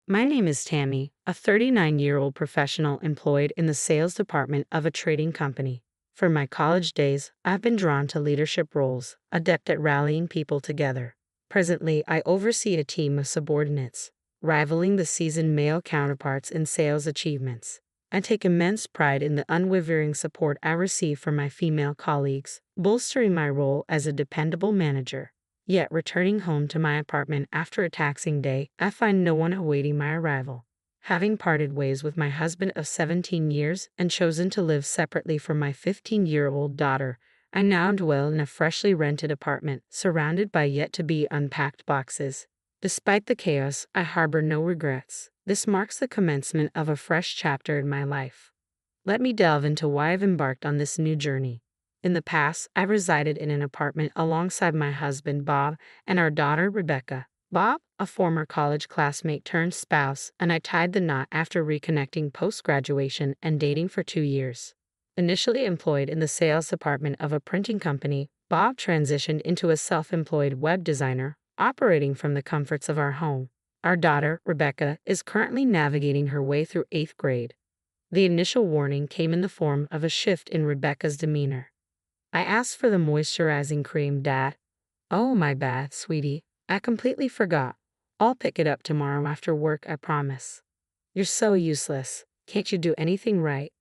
My name is Tammy, a 39-year-old professional employed in the sales department of a trading company. From my college days, I've been drawn to leadership roles, adept at rallying people together. Presently, I oversee a team of subordinates, rivaling the seasoned male counterparts in sales achievements. I take immense pride in the unwavering support I receive from my female colleagues, bolstering my role as a dependable manager. Yet, returning home to my apartment after a taxing day, I find no one awaiting my arrival. Having parted ways with my husband of 17 years and chosen to live separately from my 15-year-old daughter, I now dwell in a freshly rented apartment, surrounded by yet-to-be unpacked boxes. Despite the chaos, I harbor no regrets. This marks the commencement of a fresh chapter in my life. Let me delve into why I've embarked on this new journey. In the past, I resided in an apartment alongside my husband, Bob, and our daughter, Rebecca. Bob, a former college classmate turned spouse, and I tied the knot after reconnecting post-graduation and dating for 2 years. Initially employed in the sales department of a printing company, Bob transitioned into a self-employed web designer, operating from the comforts of our home. Our daughter, Rebecca, is currently navigating her way through 8th grade. The initial warning came in the form of a shift in Rebecca's demeanor. I asked for the moisturizing cream, Dad. Oh, my bad, sweetie. I completely forgot. I'll pick it up tomorrow after work, I promise. You're so useless. Can't you do anything right?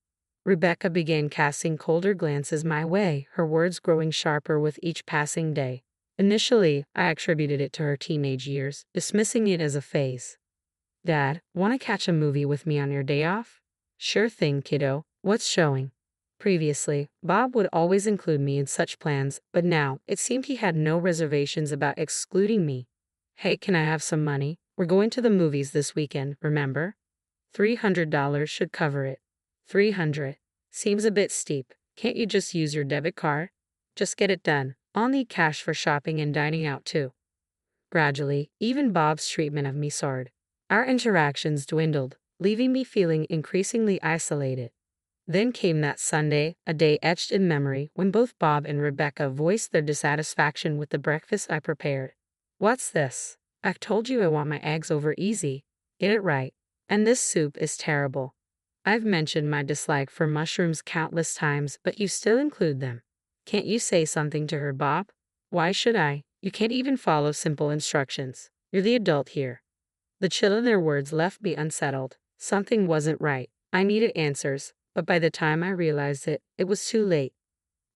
Rebecca began casting colder glances my way, her words growing sharper with each passing day. Initially, I attributed it to her teenage years, dismissing it as a phase. Dad, want to catch a movie with me on your day off? Sure thing, kiddo. What's showing? Previously, Bob would always include me in such plans, but now it seemed he had no reservations about excluding me. Hey, can I have some money? We're going to the movies this weekend, remember? $300 should cover it. 300. Seems a bit steep. Can't you just use your debit card? Just get it done. I'll need cash for shopping and dining out too. Gradually, even Bob's treatment of me soared. Our interactions dwindled, leaving me feeling increasingly isolated. Then came that Sunday, a day etched in memory, when both Bob and Rebecca voiced their dissatisfaction with the breakfast I prepared. What's this? I've told you I want my eggs over easy. Get it right. And this soup is terrible. I've mentioned my dislike for mushrooms countless times, but you still include them. Can't you say something to her, Bob? Why should I? You can't even follow simple instructions. You're the adult here. The chill in their words left me unsettled. Something wasn't right. I needed answers. But by the time I realized it, it was too late.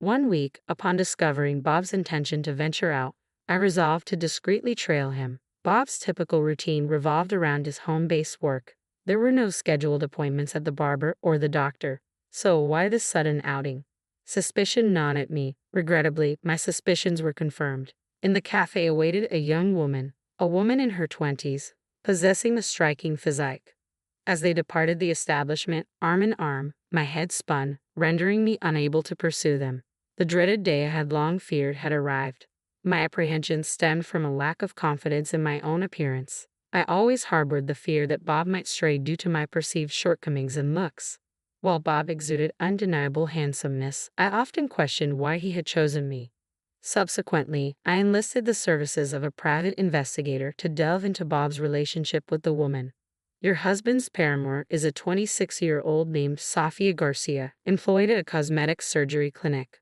One week, upon discovering Bob's intention to venture out, I resolved to discreetly trail him. Bob's typical routine revolved around his home-based work. There were no scheduled appointments at the barber or the doctor. So why this sudden outing? Suspicion gnawed at me. Regrettably, my suspicions were confirmed. In the cafe awaited a young woman, a woman in her 20s, possessing a striking physique. As they departed the establishment, arm in arm, my head spun, rendering me unable to pursue them. The dreaded day I had long feared had arrived. My apprehension stemmed from a lack of confidence in my own appearance. I always harbored the fear that Bob might stray due to my perceived shortcomings and looks. While Bob exuded undeniable handsomeness, I often questioned why he had chosen me. Subsequently, I enlisted the services of a private investigator to delve into Bob's relationship with the woman. Your husband's paramour is a 26-year-old named Sofia Garcia, employed at a cosmetic surgery clinic.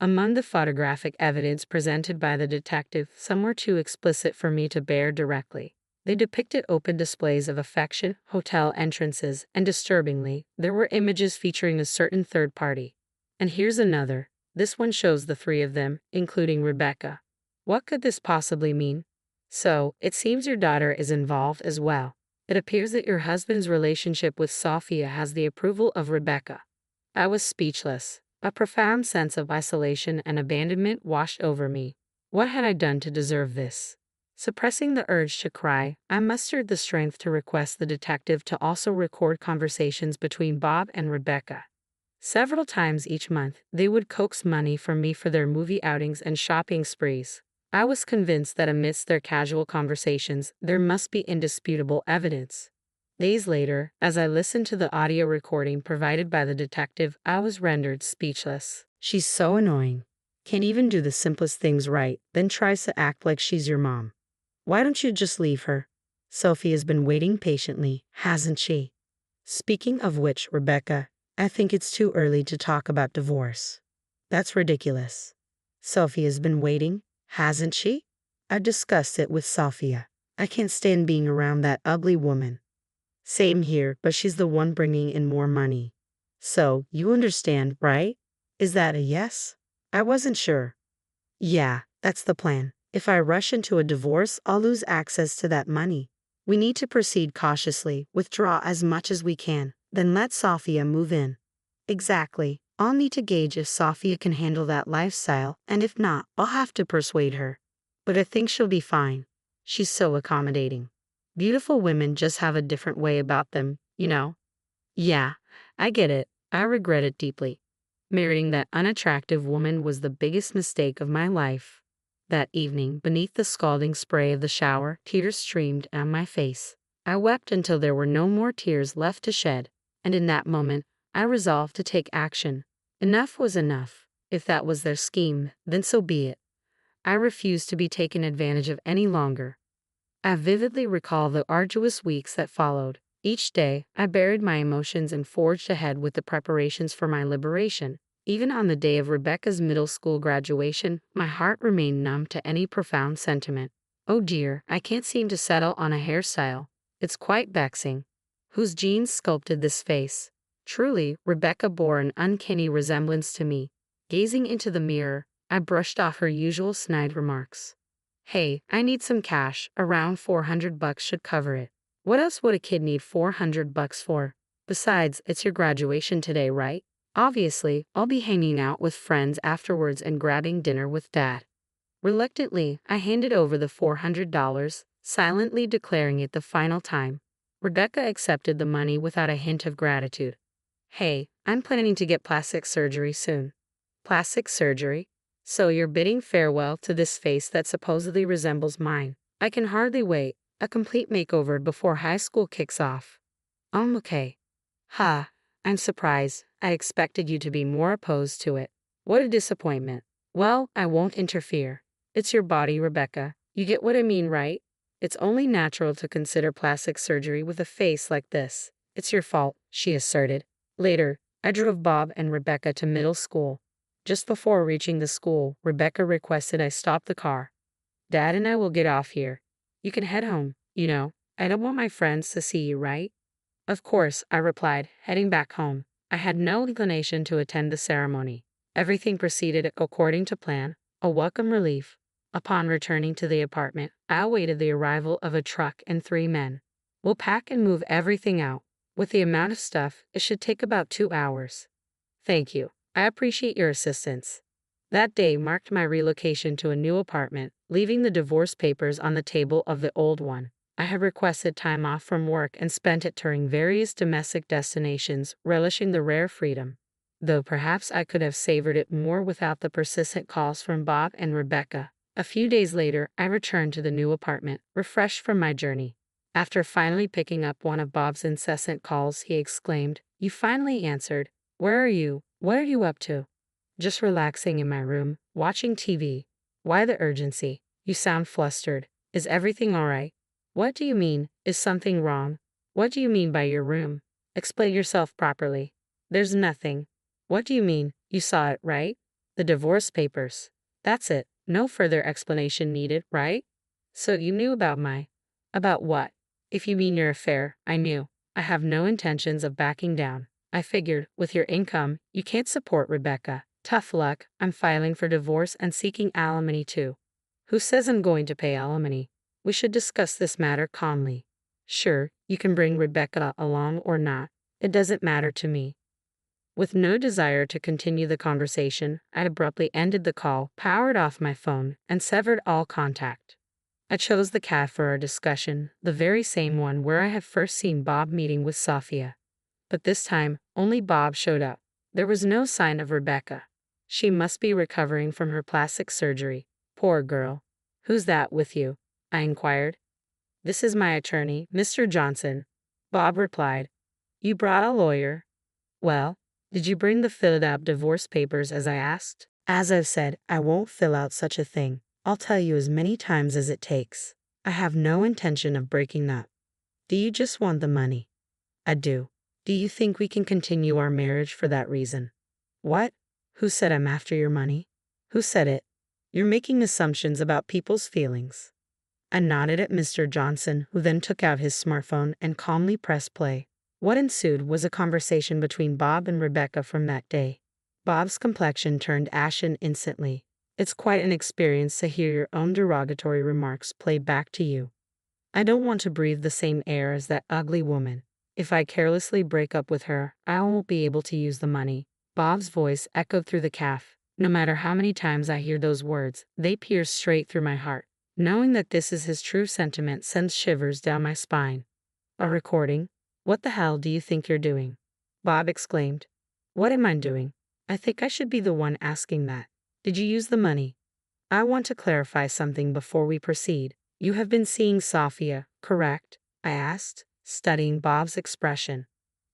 Among the photographic evidence presented by the detective, some were too explicit for me to bear directly. They depicted open displays of affection, hotel entrances, and disturbingly, there were images featuring a certain third party. And here's another. This one shows the three of them, including Rebecca. What could this possibly mean? So, it seems your daughter is involved as well. It appears that your husband's relationship with Sofia has the approval of Rebecca. I was speechless. A profound sense of isolation and abandonment washed over me. What had I done to deserve this? Suppressing the urge to cry, I mustered the strength to request the detective to also record conversations between Bob and Rebecca. Several times each month, they would coax money from me for their movie outings and shopping sprees. I was convinced that amidst their casual conversations, there must be indisputable evidence. Days later, as I listened to the audio recording provided by the detective, I was rendered speechless. She's so annoying. Can't even do the simplest things right, then tries to act like she's your mom. Why don't you just leave her? Sophie has been waiting patiently, hasn't she? Speaking of which, Rebecca, I think it's too early to talk about divorce. That's ridiculous. Sophie has been waiting, hasn't she? I discussed it with Sophia. I can't stand being around that ugly woman. Same here, but she's the one bringing in more money. So, you understand, right? Is that a yes? I wasn't sure. Yeah, that's the plan. If I rush into a divorce, I'll lose access to that money. We need to proceed cautiously, withdraw as much as we can, then let Sophia move in. Exactly. I'll need to gauge if Sophia can handle that lifestyle, and if not, I'll have to persuade her. But I think she'll be fine. She's so accommodating. Beautiful women just have a different way about them, you know? Yeah, I get it. I regret it deeply. Marrying that unattractive woman was the biggest mistake of my life. That evening, beneath the scalding spray of the shower, tears streamed down my face. I wept until there were no more tears left to shed, and in that moment, I resolved to take action. Enough was enough. If that was their scheme, then so be it. I refused to be taken advantage of any longer. I vividly recall the arduous weeks that followed. Each day, I buried my emotions and forged ahead with the preparations for my liberation. Even on the day of Rebecca's middle school graduation, my heart remained numb to any profound sentiment. Oh dear, I can't seem to settle on a hairstyle. It's quite vexing. Whose genes sculpted this face? Truly, Rebecca bore an uncanny resemblance to me. Gazing into the mirror, I brushed off her usual snide remarks. Hey, I need some cash. Around $400 should cover it. What else would a kid need $400 for? Besides, it's your graduation today, right? Obviously, I'll be hanging out with friends afterwards and grabbing dinner with Dad. Reluctantly, I handed over the $400, silently declaring it the final time. Rebecca accepted the money without a hint of gratitude. Hey, I'm planning to get plastic surgery soon. Plastic surgery? So you're bidding farewell to this face that supposedly resembles mine. I can hardly wait. A complete makeover before high school kicks off. Okay. Ha, I'm surprised. I expected you to be more opposed to it. What a disappointment. Well, I won't interfere. It's your body, Rebecca. You get what I mean, right? It's only natural to consider plastic surgery with a face like this. It's your fault, she asserted. Later, I drove Bob and Rebecca to middle school. Just before reaching the school, Rebecca requested I stop the car. Dad and I will get off here. You can head home, you know. I don't want my friends to see you, right? Of course, I replied, heading back home. I had no inclination to attend the ceremony. Everything proceeded according to plan, a welcome relief. Upon returning to the apartment, I awaited the arrival of a truck and 3 men. We'll pack and move everything out. With the amount of stuff, it should take about 2 hours. Thank you. I appreciate your assistance. That day marked my relocation to a new apartment, leaving the divorce papers on the table of the old one. I had requested time off from work and spent it touring various domestic destinations, relishing the rare freedom. Though perhaps I could have savored it more without the persistent calls from Bob and Rebecca. A few days later, I returned to the new apartment, refreshed from my journey. After finally picking up one of Bob's incessant calls, he exclaimed, "You finally answered. Where are you? What are you up to?" "Just relaxing in my room, watching TV. Why the urgency? You sound flustered. Is everything all right?" "What do you mean? Is something wrong? What do you mean by your room? Explain yourself properly." "There's nothing." "What do you mean? You saw it, right? The divorce papers." "That's it. No further explanation needed, right?" "So you knew about About what?" "If you mean your affair, I knew. I have no intentions of backing down. I figured, with your income, you can't support Rebecca. Tough luck, I'm filing for divorce and seeking alimony too." "Who says I'm going to pay alimony? We should discuss this matter calmly." "Sure, you can bring Rebecca along or not. It doesn't matter to me." With no desire to continue the conversation, I abruptly ended the call, powered off my phone, and severed all contact. I chose the cab for our discussion, the very same one where I had first seen Bob meeting with Sophia. But this time, only Bob showed up. There was no sign of Rebecca. She must be recovering from her plastic surgery. Poor girl. "Who's that with you?" I inquired. "This is my attorney, Mr. Johnson," Bob replied. "You brought a lawyer? Well, did you bring the filled out divorce papers as I asked?" "As I've said, I won't fill out such a thing. I'll tell you as many times as it takes." I have no intention of breaking that. Do you just want the money? I do. Do you think we can continue our marriage for that reason? What? Who said I'm after your money? Who said it? You're making assumptions about people's feelings. I nodded at Mr. Johnson, who then took out his smartphone and calmly pressed play. What ensued was a conversation between Bob and Rebecca from that day. Bob's complexion turned ashen instantly. It's quite an experience to hear your own derogatory remarks played back to you. I don't want to breathe the same air as that ugly woman. If I carelessly break up with her, I won't be able to use the money. Bob's voice echoed through the cafe. No matter how many times I hear those words, they pierce straight through my heart. Knowing that this is his true sentiment sends shivers down my spine. A recording? What the hell do you think you're doing? Bob exclaimed. What am I doing? I think I should be the one asking that. Did you use the money? I want to clarify something before we proceed. You have been seeing Sophia, correct? I asked, studying Bob's expression.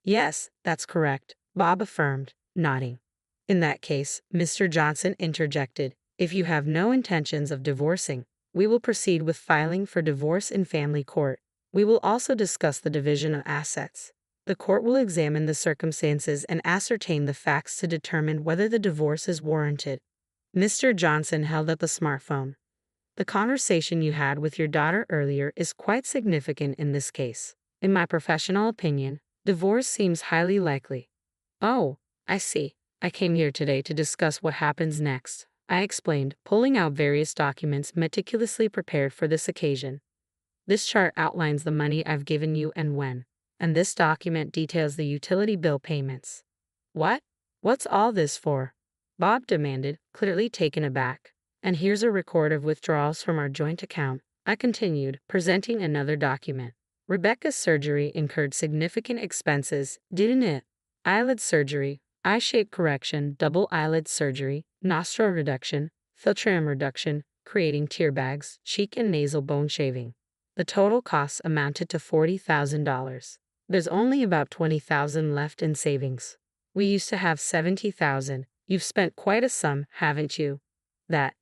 Yes, that's correct, Bob affirmed, nodding. In that case, Mr. Johnson interjected, if you have no intentions of divorcing, we will proceed with filing for divorce in family court. We will also discuss the division of assets. The court will examine the circumstances and ascertain the facts to determine whether the divorce is warranted. Mr. Johnson held up the smartphone. The conversation you had with your daughter earlier is quite significant in this case. In my professional opinion, divorce seems highly likely. Oh, I see. I came here today to discuss what happens next, I explained, pulling out various documents meticulously prepared for this occasion. This chart outlines the money I've given you and when, and this document details the utility bill payments. What? What's all this for? Bob demanded, clearly taken aback. And here's a record of withdrawals from our joint account, I continued, presenting another document. Rebecca's surgery incurred significant expenses, didn't it? Eyelid surgery, eye shape correction, double eyelid surgery, nostril reduction, filtrum reduction, creating tear bags, cheek and nasal bone shaving. The total costs amounted to $40,000. There's only about $20,000 left in savings. We used to have $70,000. You've spent quite a sum, haven't you? That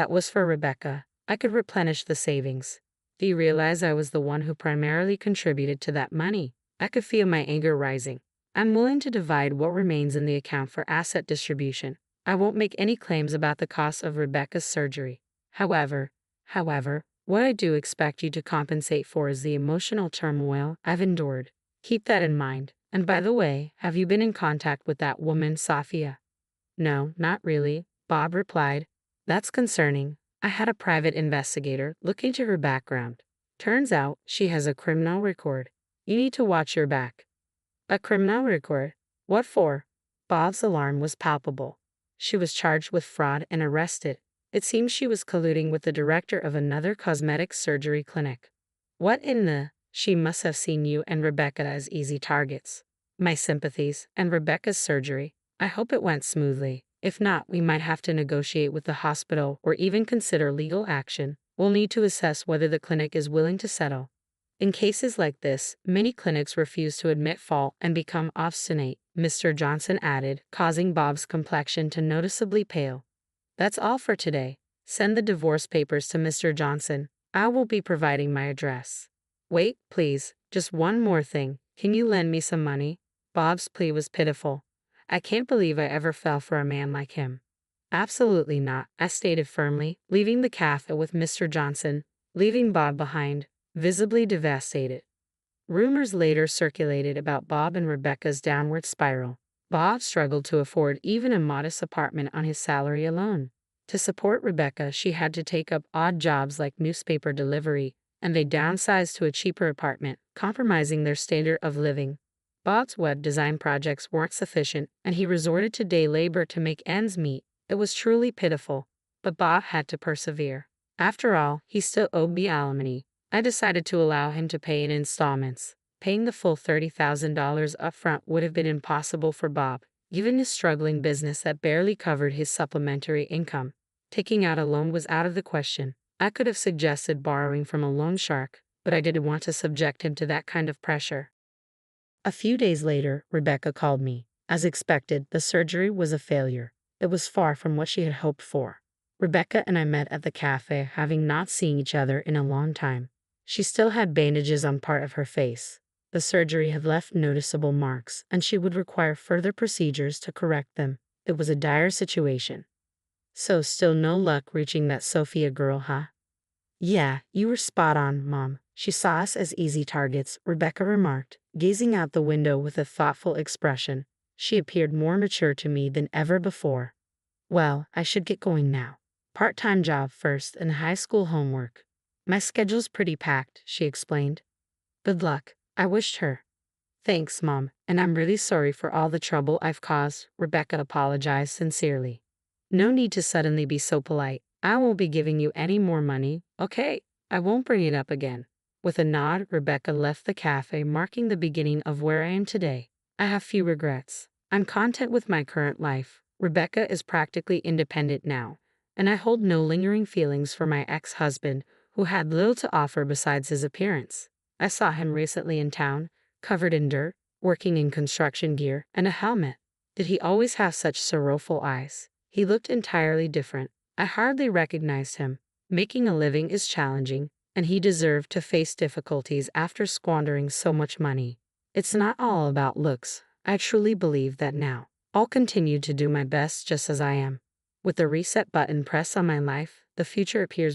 was for Rebecca. I could replenish the savings. Do you realize I was the one who primarily contributed to that money? I could feel my anger rising. I'm willing to divide what remains in the account for asset distribution. I won't make any claims about the cost of Rebecca's surgery. However, what I do expect you to compensate for is the emotional turmoil I've endured. Keep that in mind. And by the way, have you been in contact with that woman, Sophia? No, not really, Bob replied. That's concerning. I had a private investigator look into her background. Turns out she has a criminal record. You need to watch your back. A criminal record? What for? Bob's alarm was palpable. She was charged with fraud and arrested. It seems she was colluding with the director of another cosmetic surgery clinic. What in the? She must have seen you and Rebecca as easy targets. My sympathies, and Rebecca's surgery. I hope it went smoothly. If not, we might have to negotiate with the hospital or even consider legal action. We'll need to assess whether the clinic is willing to settle. In cases like this, many clinics refuse to admit fault and become obstinate, Mr. Johnson added, causing Bob's complexion to noticeably pale. That's all for today. Send the divorce papers to Mr. Johnson. I will be providing my address. Wait, please, just one more thing. Can you lend me some money? Bob's plea was pitiful. I can't believe I ever fell for a man like him. Absolutely not, I stated firmly, leaving the cafe with Mr. Johnson, leaving Bob behind, visibly devastated. Rumors later circulated about Bob and Rebecca's downward spiral. Bob struggled to afford even a modest apartment on his salary alone. To support Rebecca, she had to take up odd jobs like newspaper delivery, and they downsized to a cheaper apartment, compromising their standard of living. Bob's web design projects weren't sufficient, and he resorted to day labor to make ends meet. It was truly pitiful, but Bob had to persevere. After all, he still owed me alimony. I decided to allow him to pay in installments. Paying the full $30,000 upfront would have been impossible for Bob, given his struggling business that barely covered his supplementary income. Taking out a loan was out of the question. I could have suggested borrowing from a loan shark, but I didn't want to subject him to that kind of pressure. A few days later, Rebecca called me. As expected, the surgery was a failure. It was far from what she had hoped for. Rebecca and I met at the cafe, having not seen each other in a long time. She still had bandages on part of her face. The surgery had left noticeable marks, and she would require further procedures to correct them. It was a dire situation. So still no luck reaching that Sophia girl, huh? Yeah, you were spot on, Mom. She saw us as easy targets, Rebecca remarked, gazing out the window with a thoughtful expression. She appeared more mature to me than ever before. Well, I should get going now. Part-time job first and high school homework. My schedule's pretty packed, she explained. Good luck. I wished her. Thanks, Mom, and I'm really sorry for all the trouble I've caused, Rebecca apologized sincerely. No need to suddenly be so polite. I won't be giving you any more money, okay? I won't bring it up again. With a nod, Rebecca left the cafe, marking the beginning of where I am today. I have few regrets. I'm content with my current life. Rebecca is practically independent now, and I hold no lingering feelings for my ex-husband, who had little to offer besides his appearance. I saw him recently in town, covered in dirt, working in construction gear, and a helmet. Did he always have such sorrowful eyes? He looked entirely different. I hardly recognized him. Making a living is challenging, and he deserved to face difficulties after squandering so much money. It's not all about looks. I truly believe that now. I'll continue to do my best just as I am. With the reset button pressed on my life, the future appears